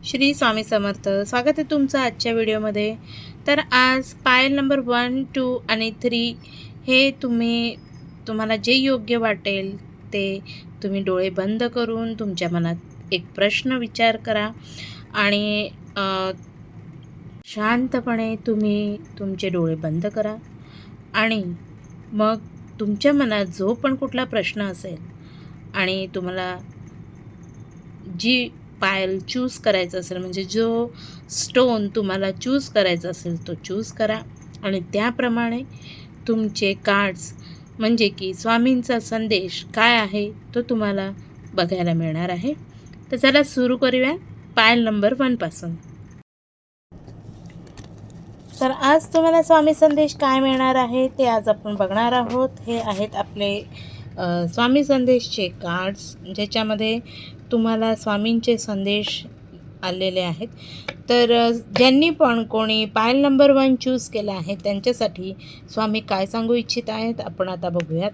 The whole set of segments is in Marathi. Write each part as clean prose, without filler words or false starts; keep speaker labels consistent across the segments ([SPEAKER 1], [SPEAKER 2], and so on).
[SPEAKER 1] श्री स्वामी समर्थ. स्वागत आहे तुमचं आजच्या व्हिडिओमध्ये. तर आज पायल नंबर 1, 2 आणि 3 हे तुम्हाला जे योग्य वाटेल ते तुम्ही डोळे बंद करून तुमच्या मनात एक प्रश्न विचार करा आणि शांतपणे तुम्ही तुमचे डोळे बंद करा आणि मग तुमच्या मनात जो पण कुठला प्रश्न असेल आणि तुम्हाला जी पायल चूज करायचं असेल, म्हणजे जो स्टोन तुम्हाला चूज करायचा असेल तो चूज करा आणि त्याप्रमाणे तुमचे कार्ड्स म्हणजे की स्वामींचा संदेश काय आहे तो तुम्हाला बघायला मिळणार आहे. तर चला सुरू करूया पायल नंबर 1 पासून. तर आज तुम्हाला स्वामी संदेश काय मिळणार आहे ते आज आपण बघणार आहोत. हे आहेत आपले स्वामी संदेशचे कार्ड्स, ज्याच्यामध्ये तुम्हाला स्वामींचे संदेश आलेले आहेत. तर ज्यांनी पण कोणी पायल नंबर 1 चूज केला आहे त्यांच्यासाठी स्वामी काय सांगू इच्छित आहेत आपण आता बघूयात.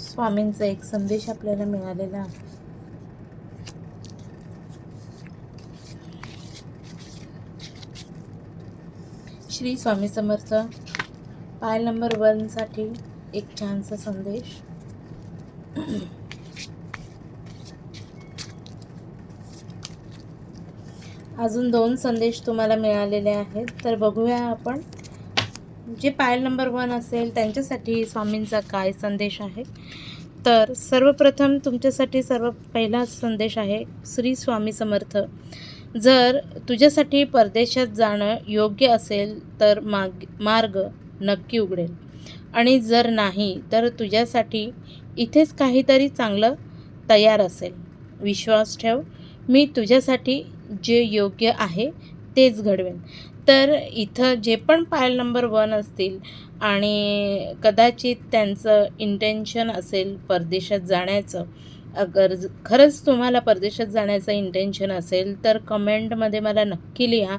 [SPEAKER 1] स्वामींचा एक संदेश आपल्याला मिळालेला आहे. श्री स्वामी समर्थ. पायल नंबर 1 साठी एक छानसा संदेश. अजून 2 संदेश तुम्हाला मिळालेले आहेत. तर बघूया आपण जे पायल नंबर 1 असेल त्यांच्यासाठी स्वामींचा काय संदेश आहे. तर सर्वप्रथम तुमच्यासाठी पहिला संदेश आहे. श्री स्वामी समर्थ. जर तुझ्यासाठी परदेशात जाणं योग्य असेल तर मार्ग नक्की उघडेल आणि जर नाही तर तुझ्यासाठी इथेच काहीतरी चांगलं तयार असेल. विश्वास ठेव, मी तुझ्यासाठी जे योग्य आहे तेच घडवेन. तर इथं जे पण पायल नंबर 1 असतील आणि कदाचित त्यांचं इंटेन्शन असेल परदेशात जाण्याचं, अगर खरंच तुम्हाला परदेशात जाण्याचं इंटेन्शन असेल तर कमेंटमध्ये मला नक्की लिहा.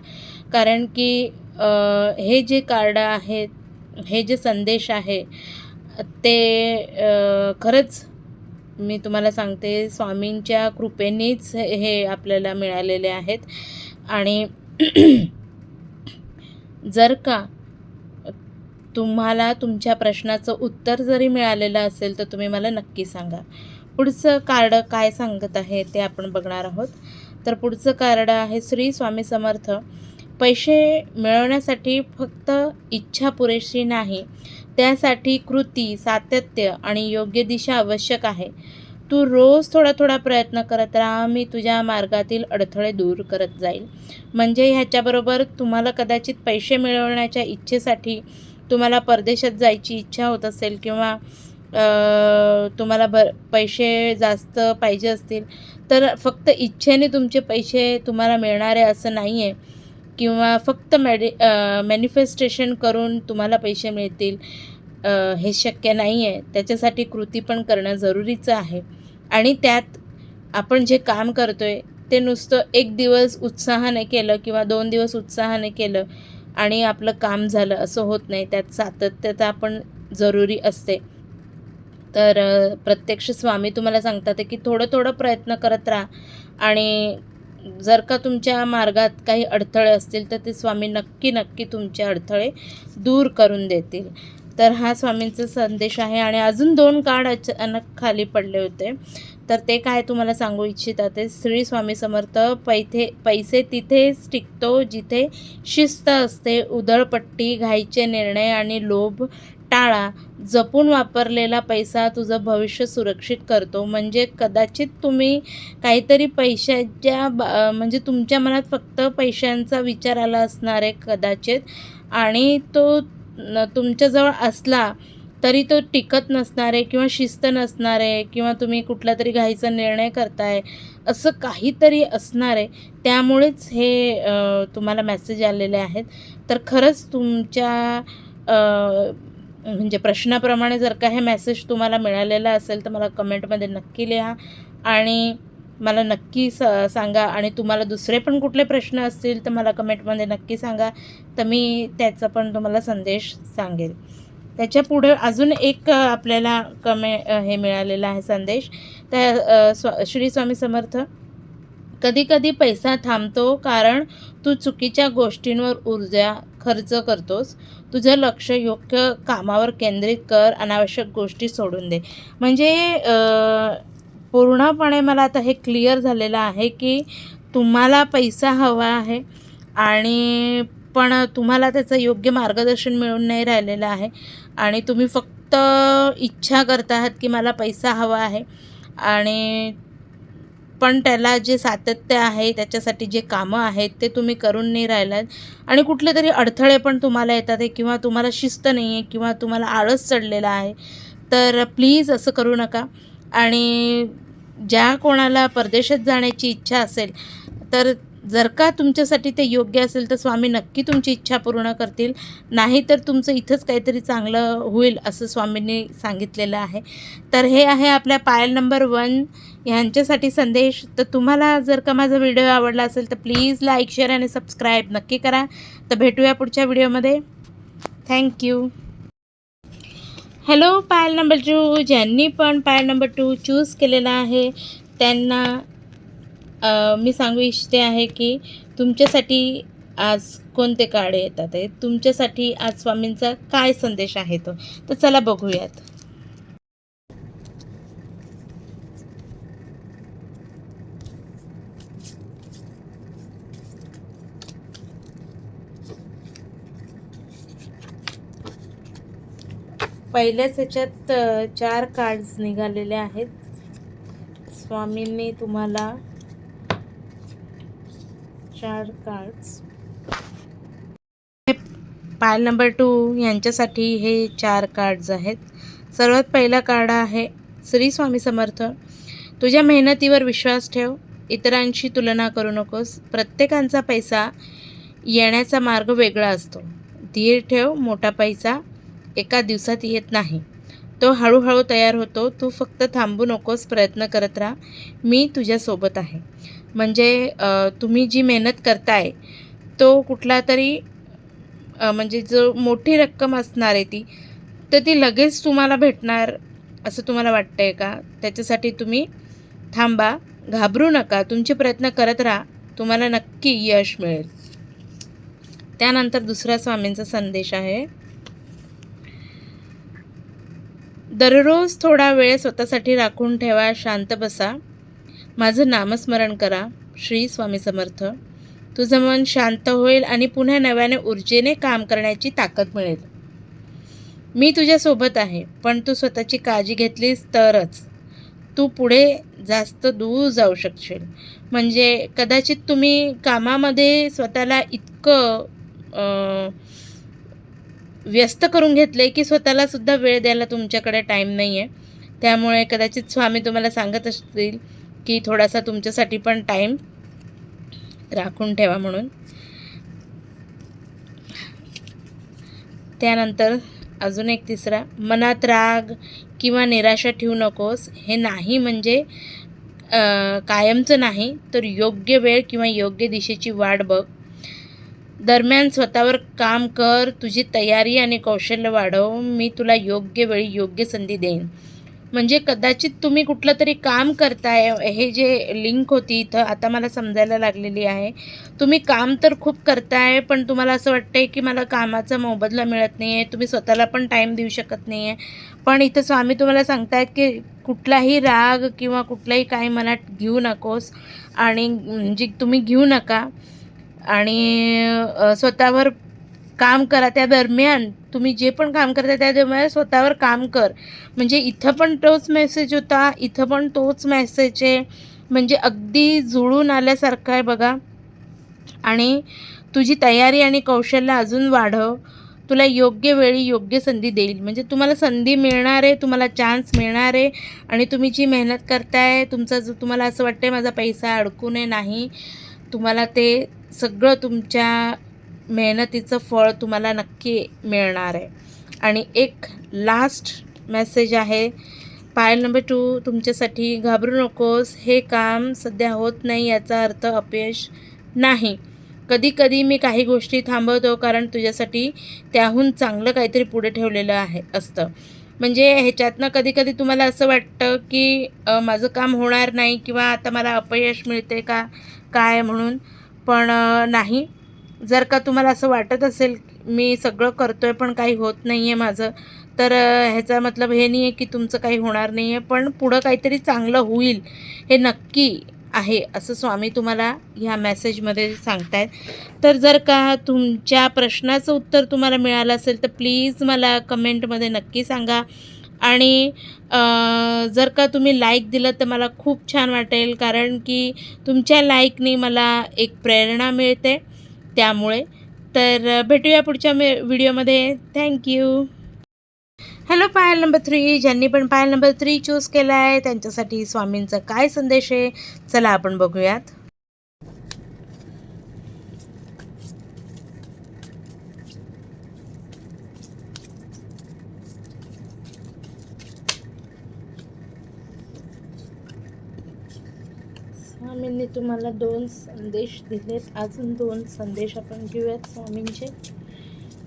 [SPEAKER 1] कारण की हे जे कार्ड आहेत, हे जे संदेश आहे ते खरंच मी तुम्हाला सांगते स्वामींच्या कृपेनेच हे आपल्याला मिळालेले आहेत. आणि जर का तुम्हाला तुमच्या प्रश्नाचं उत्तर जरी मिळालेलं असेल तर तुम्ही मला नक्की सांगा. पुढचं कार्ड काय सांगत आहे ते आपण बघणार आहोत. तर पुढचं कार्ड आहे श्री स्वामी समर्थ. पैसे मिळवण्यासाठी फक्त इच्छा पुरेशी नाही, त्यासाठी कृती, सातत्य आणि योग्य दिशा आवश्यक आहे. तू रोज थोडा थोडा प्रयत्न करत राहा, मी तुझ्या मार्गातील अडथळे दूर करत जाईल. म्हणजे ह्याच्याबरोबर तुम्हाला कदाचित पैसे मिळवण्याच्या इच्छेसाठी तुम्हाला परदेशात जायची इच्छा होत असेल किंवा तुम्हाला पैसे जास्त पाहिजे असतील तर फक्त इच्छेने तुमचे पैसे तुम्हाला मिळणार आहे असं नाही आहे. किंवा फक्त मॅनिफेस्टेशन करून तुम्हाला पैसे मिळतील हे शक्य नाही आहे. त्याच्यासाठी कृती पण करणं जरुरीचं आहे. आणि त्यात आपण जे काम करतो आहे ते नुसतं एक दिवस उत्साहाने केलं किंवा 2 दिवस उत्साहाने केलं आणि आपलं काम झालं असं होत नाही. त्यात सातत्यता पण जरुरी असते. तर प्रत्यक्ष स्वामी तुम्हाला सांगतात की थोडं थोडं प्रयत्न करत राहा आणि जर का तुमच्या मार्गात काही अडथळे असतील तर ते स्वामी नक्की नक्की तुमचे अडथळे दूर करून देतील. तर हा स्वामींचा संदेश आहे. आणि अजून 2 कार्ड अचानक खाली पडले होते तर ते काय तुम्हाला सांगू इच्छितात ते. श्री स्वामी समर्थ. पैसे तिथेच टिकतो जिथे शिस्त असते. उधळपट्टी, घाईचे निर्णय आणि लोभ टाळा. जपून वापरलेला पैसा तुझं भविष्य सुरक्षित करतो. म्हणजे कदाचित तुम्ही काहीतरी पैशाच्या म्हणजे तुमच्या मनात फक्त पैशांचा विचार आला असणार आहे कदाचित, आणि तो तुमच्याजवळ असला तरी तो टिकत नसणार आहे किंवा शिस्त नसणार आहे किंवा तुम्ही कुठला तरी घाईचा निर्णय करताय असं काहीतरी असणार आहे. त्यामुळेच हे तुम्हाला मेसेज आलेले आहेत. तर खरंच तुमच्या म्हणजे प्रश्नाप्रमाणे जर का हे मेसेज तुम्हाला मिळालेला असेल तर मला कमेंटमध्ये नक्की लिहा. आणि मला नक्की सांगा. आणि तुम्हाला दुसरे पण कुठले प्रश्न असतील तर मला कमेंटमध्ये नक्की सांगा, तर मी त्याचा पण तुम्हाला संदेश सांगेल. त्याच्या पुढे अजून एक आपल्याला हे मिळालेला आहे संदेश. त्या श्री स्वामी समर्थ, कधी-कधी पैसा थांबतो कारण तू चुकीच्या गोष्टींवर ऊर्जा खर्च करतोस. तुझं लक्ष योग्य कामावर केंद्रित कर, अनावश्यक गोष्टी सोडून दे. म्हणजे पूर्णपणे मला आता हे क्लिअर झालेलं आहे की तुम्हाला पैसा हवा आहे आणि पण तुम्हाला त्याचं योग्य मार्गदर्शन मिळून नाही राहिलेलं आहे आणि तुम्ही फक्त इच्छा करत आहात की मला पैसा हवा आहे, आणि पण त्याला जे सातत्य आहे, त्याच्यासाठी जे कामं आहेत ते तुम्ही करून नाही राहिलात आणि कुठले तरी अडथळे पण तुम्हाला येतात आहे किंवा तुम्हाला शिस्त नाही आहे किंवा तुम्हाला आळस चढलेला आहे. तर प्लीज असं करू नका. आणि ज्या कोणाला परदेशात जाण्याची इच्छा असेल, तर जर का तुमच्यासाठी ते योग्य असेल तर स्वामी नक्की तुमची इच्छा पूर्ण करतील. नाही तर तुमचं इथंच काहीतरी चांगलं होईल असं स्वामींनी सांगितलेलं आहे. तर हे आहे आपल्या पायल नंबर 1 ह्यांच्यासाठी संदेश. तर तुम्हाला जर का माझा व्हिडिओ आवडला असेल तर प्लीज लाईक, शेअर आणि सबस्क्राईब नक्की करा. तर भेटूया पुढच्या व्हिडिओमध्ये. थँक्यू. हॅलो पायल नंबर 2, ज्यांनी पण पायल नंबर 2 चूज केलेला आहे त्यांना मी सांगू इच्छिते आहे की तुमच्यासाठी आज कोणते कार्ड येतात आहे, तुमच्यासाठी आज स्वामींचा काय संदेश आहे तो. तर चला बघूयात. पहिल्याच ह्याच्यात 4 कार्ड्स निघालेले आहेत. स्वामींनी तुम्हाला 4 कार्ड्स, पायल नंबर 2 यांच्यासाठी हे 4 कार्ड्स आहेत. सर्वात पहिला कार्ड आहे श्री स्वामी समर्थ. तुझ्या मेहनतीवर विश्वास ठेव, इतरांशी तुलना करू नकोस. प्रत्येकाचा पैसा येण्याचा मार्ग वेगळा असतो. धीर ठेव, मोठा पैसा एका दिवसात येत नाही, तो हळूहळू तयार होतो. तू फक्त थांबू नकोस, प्रयत्न करत राहा, मी तुझ्यासोबत आहे. म्हणजे तुम्ही जी मेहनत करताय तो कुठला तरी म्हणजे जो मोठी रक्कम असणार आहे ती, तर ती लगेच तुम्हाला भेटणार असं तुम्हाला वाटतं आहे का? त्याच्यासाठी तुम्ही थांबा, घाबरू नका, तुमचे प्रयत्न करत राहा, तुम्हाला नक्की यश मिळेल. त्यानंतर दुसरा स्वामींचा संदेश आहे. दररोज थोडा वेळ स्वतःसाठी राखून ठेवा, शांत बसा, माझं नामस्मरण करा. श्री स्वामी समर्थ. तुझं मन शांत होईल आणि पुन्हा नव्याने ऊर्जेने काम करण्याची ताकद मिळेल. मी तुझ्यासोबत आहे, पण तू स्वतःची काळजी घेतलीस तरच तू पुढे जास्त दूर जाऊ शकशील. म्हणजे कदाचित तुम्ही कामामध्ये स्वतःला इतकं व्यस्त करून घेतलं आहे की स्वतःलासुद्धा वेळ द्यायला तुमच्याकडे टाईम नाही आहे. त्यामुळे कदाचित स्वामी तुम्हाला सांगत असतील की थोडासा तुमच्यासाठी पण टाईम राखून ठेवा म्हणून. त्यानंतर अजून एक तिसरा, मनात राग किंवा निराशा ठेवू नकोस. हे नाही म्हणजे कायमचं नाही, तर योग्य वेळ किंवा योग्य दिशेची वाट बघ. दरम्यान स्वतःवर काम कर, तुझी तयारी आणि कौशल्य वाढव, मी तुला योग्य वेळी योग्य संधी देईन. म्हणजे कदाचित तुम्ही कुठलं तरी काम करताय, हे जे लिंक होती इथं आता मला समजायला लागलेली आहे. तुम्ही काम तर खूप करताय, पण तुम्हाला असं वाटतं आहे की मला कामाचा मोबदला मिळत नाही आहे, तुम्ही स्वतःला पण टाईम देऊ शकत नाही आहे. पण इथं स्वामी तुम्हाला सांगतायत की कुठलाही राग किंवा कुठलाही काही मनात घेऊ नकोस आणि म्हणजे तुम्ही घेऊ नका आणि स्वतःवर काम करा. त्या दरम्यान तुम्ही जे पण काम करता त्या दरम्यान स्वतःवर काम कर. म्हणजे इथं पण तोच मेसेज होता, इथं पण तोच मेसेज आहे. म्हणजे अगदी जुळून आल्यासारखं आहे बघा. आणि तुझी तयारी आणि कौशल्य अजून वाढव, तुला योग्य वेळी योग्य संधी देईल. म्हणजे तुम्हाला संधी मिळणार आहे, तुम्हाला चान्स मिळणार आहे आणि तुम्ही जी मेहनत करताय, तुमचा जो तुम्हाला असं वाटतं आहे माझा पैसा अडकू नये, नाही, तुम्हाला ते सगळं तुमच्या मेहनतीचं फळ तुम्हाला नक्की मिळणार आहे. आणि एक लास्ट मेसेज आहे, पायल नंबर 2 तुमच्यासाठी, घाबरू नकोस. हे काम सध्या होत नाही याचा अर्थ अपयश नाही. कधी-कधी मी काही गोष्टी थांबवतो कारण तुझ्यासाठी त्याहून चांगलं काहीतरी पुढे ठेवलेलं असतं. म्हणजे ह्याच्यातनं कधी-कधी तुम्हाला असं वाटतं, की माझं काम होणार नाही किंवा आता मला अपयश मिळते का काय म्हणून. पण नाही. जर का तुम्हाला असं वाटत असेल, मी सगळं करतोय पण काही होत नाही आहे माझं, तर ह्याचा मतलब हे नाही आहे की तुमचं काही होणार नाही आहे, पण पुढं काहीतरी चांगलं होईल हे नक्की आहे, असं स्वामी तुम्हाला ह्या मेसेजमध्ये सांगत आहेत. तर जर का तुमच्या प्रश्नाचं उत्तर तुम्हाला मिळालं असेल तर प्लीज मला कमेंटमध्ये नक्की सांगा. आणि जर का तुम्ही लाईक दिलं तर मला खूप छान वाटेल, कारण की तुमच्या लाईकनी मला एक प्रेरणा मिळते त्यामुळे. तर भेटूया पुढच्या व्हिडिओमध्ये. थँक्यू. हॅलो पायल नंबर 3, ज्यांनी पण पायल नंबर 3 चूज केला आहे त्यांच्यासाठी स्वामींचा काय संदेश आहे, चला आपण बघूयात. स्वामींनी तुम्हाला 2 संदेश दिलेत, अजून 2 संदेश आपण घेऊयात स्वामींचे.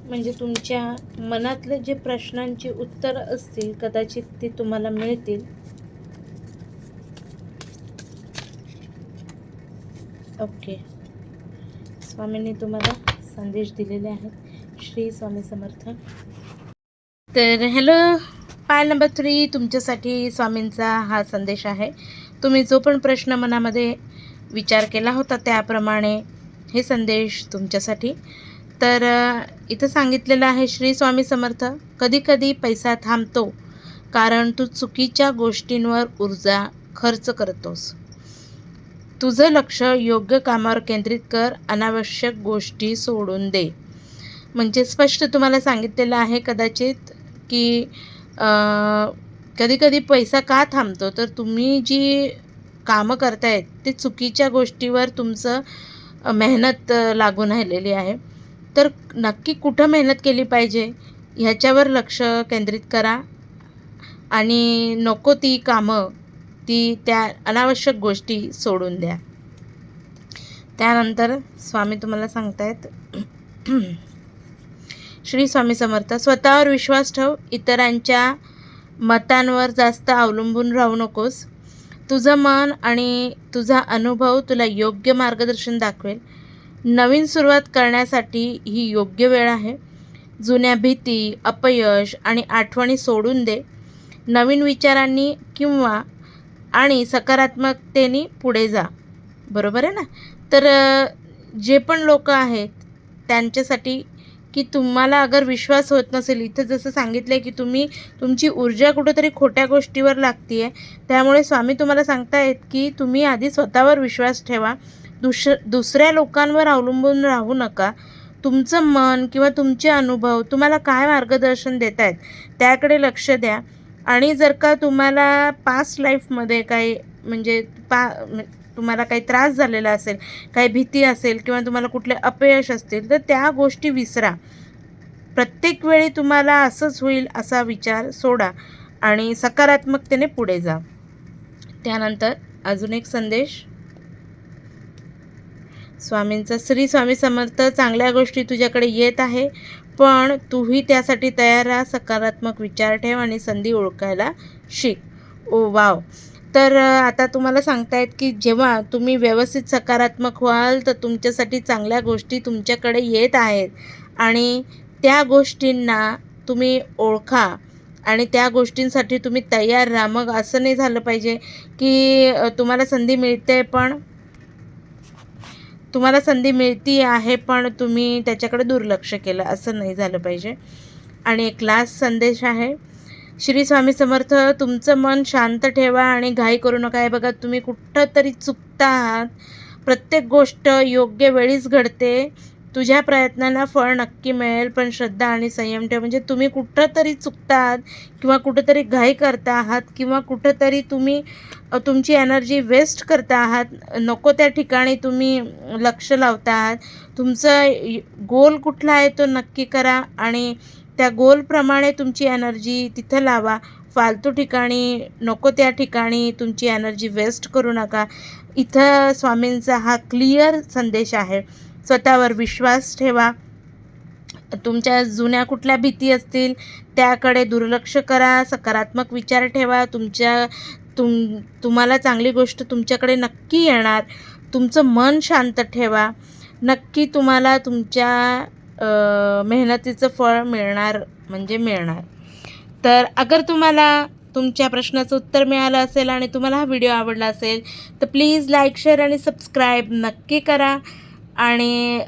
[SPEAKER 1] म्हणजे तुमच्या मनातले जे प्रश्नांची उत्तरं असतील कदाचित ती तुम्हाला मिळतील. ओके, स्वामींनी तुम्हाला संदेश दिलेले आहेत. श्री स्वामी समर्थ. तर हॅलो पायल नंबर 3 तुमच्यासाठी स्वामींचा हा संदेश आहे. तुम्ही जो पण प्रश्न मनामध्ये विचार केला होता त्याप्रमाणे हे संदेश तुमच्यासाठी. तर इथं सांगितलेलं आहे, श्री स्वामी समर्थ. कधीकधी पैसा थांबतो कारण तू चुकीच्या गोष्टींवर ऊर्जा खर्च करतोस. तुझं लक्ष योग्य कामावर केंद्रित कर, अनावश्यक गोष्टी सोडून दे. म्हणजे स्पष्ट तुम्हाला सांगितलेलं आहे कदाचित की कधीकधी पैसा का थांबतो, तर तुम्ही जी कामं करतायत ते चुकीच्या गोष्टीवर तुमचं मेहनत लागून राहिलेली आहे. तर नक्की कुठं मेहनत केली पाहिजे ह्याच्यावर लक्ष केंद्रित करा आणि नको ती कामं, त्या अनावश्यक गोष्टी सोडून द्या. त्यानंतर स्वामी तुम्हाला सांगतायत, श्री स्वामी समर्थ. स्वतःवर विश्वास ठेव, इतरांच्या मतांवर जास्त अवलंबून राहू नकोस. तुझं मन आणि तुझा अनुभव तुला योग्य मार्गदर्शन दाखवेल. नवीन सुरुवात करण्यासाठी ही योग्य वेळ आहे. जुन्या भीती, अपयश आणि आठवणी सोडून दे. नवीन विचारांनी आणि सकारात्मकतेने पुढे जा. बरोबर आहे ना. तर जे पण लोक आहेत त्यांच्यासाठी की तुम्हाला अगर विश्वास होत नसेल, इथं जसं सांगितलं आहे की तुमची ऊर्जा कुठंतरी खोट्या गोष्टीवर लागते आहे, त्यामुळे स्वामी तुम्हाला सांगतायत की तुम्ही आधी स्वतःवर विश्वास ठेवा. दुसऱ्या लोकांवर अवलंबून राहू नका. तुमचं मन किंवा तुमचे अनुभव तुम्हाला काय मार्गदर्शन देत आहेत त्याकडे लक्ष द्या. आणि जर का तुम्हाला पास्ट लाईफमध्ये काही म्हणजे तुम्हाला काही त्रास झालेला असेल, काही भीती असेल किंवा तुम्हाला कुठले अपयश असतील, तर त्या गोष्टी विसरा. प्रत्येक वेळी तुम्हाला असंच होईल असा विचार सोडा आणि सकारात्मकतेने पुढे जा. त्यानंतर अजून एक संदेश स्वामींचा, श्री स्वामी समर्थ. चांगल्या गोष्टी तुझ्याकडे येत आहे, पण तूही त्यासाठी तयार राहा. सकारात्मक विचार ठेव आणि संधी ओळखायला शिक. ओ वाव. तर आता तुम्हाला सांगतायत की जेव्हा तुम्ही व्यवस्थित सकारात्मक व्हाल तर तुमच्यासाठी चांगल्या गोष्टी तुमच्याकडे येत आहेत आणि त्या गोष्टींना तुम्ही ओळखा आणि त्या गोष्टींसाठी तुम्ही तयार राहा. मग असं नाही झालं पाहिजे की तुम्हाला संधी मिळती आहे पण तुम्ही त्याच्याकडे दुर्लक्ष केलं, असं नाही झालं पाहिजे. आणि एक लास्ट संदेश आहे, श्री स्वामी समर्थ. तुमचं मन शांत ठेवा आणि घाई करू नका. हे बघा, तुम्ही कुठं तरी चुकता आहात. प्रत्येक गोष्ट योग्य वेळीच घडते. तुझ्या प्रयत्नांना फळ नक्की मिळेल, पण श्रद्धा आणि संयम ठेव. म्हणजे तुम्ही कुठं तरी चुकता आहात किंवा कुठंतरी घाई करता आहात किंवा कुठंतरी तुम्ही तुमची एनर्जी वेस्ट करता आहात. नको त्या ठिकाणी तुम्ही लक्ष लावता आहात. तुमचं गोल कुठला आहे तो नक्की करा आणि त्या गोलप्रमाणे तुमची एनर्जी तिथं लावा. फालतू ठिकाणी, नको त्या ठिकाणी तुमची एनर्जी वेस्ट करू नका. इथं स्वामींचा हा क्लिअर संदेश आहे. स्वतःवर विश्वास ठेवा. तुमच्या जुन्या कुठल्या भीती असतील त्याकडे दुर्लक्ष करा. सकारात्मक विचार ठेवा. तुम्हाला चांगली गोष्ट तुमच्याकडे नक्की येणार. तुमचं मन शांत ठेवा. नक्की तुम्हाला तुमच्या मेहनतीचं फळ मिळणार म्हणजे मिळणार. तर अगर तुम्हाला तुमच्या प्रश्नाचं उत्तर मिळालं असेल आणि तुम्हाला हा व्हिडिओ आवडला असेल तर प्लीज लाईक, शेअर आणि सबस्क्राईब नक्की करा. आणि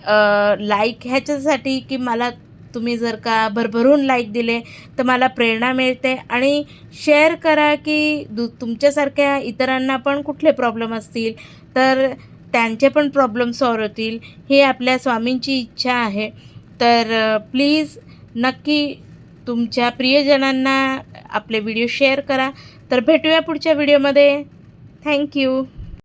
[SPEAKER 1] लाईक ह्याच्यासाठी की मला तुम्ही जर का भरभरून लाईक दिले तर मला प्रेरणा मिळते. आणि शेअर करा की तुमच्यासारख्या इतरांना पण कुठले प्रॉब्लेम असतील तर त्यांचे पण प्रॉब्लेम सॉल्व होतील. ही आपल्या स्वामींची इच्छा आहे. तर प्लीज नक्की तुमच्या प्रियजनांना आपले व्हिडिओ शेअर करा. तर भेटूया पुढच्या व्हिडिओमध्ये. थँक्यू.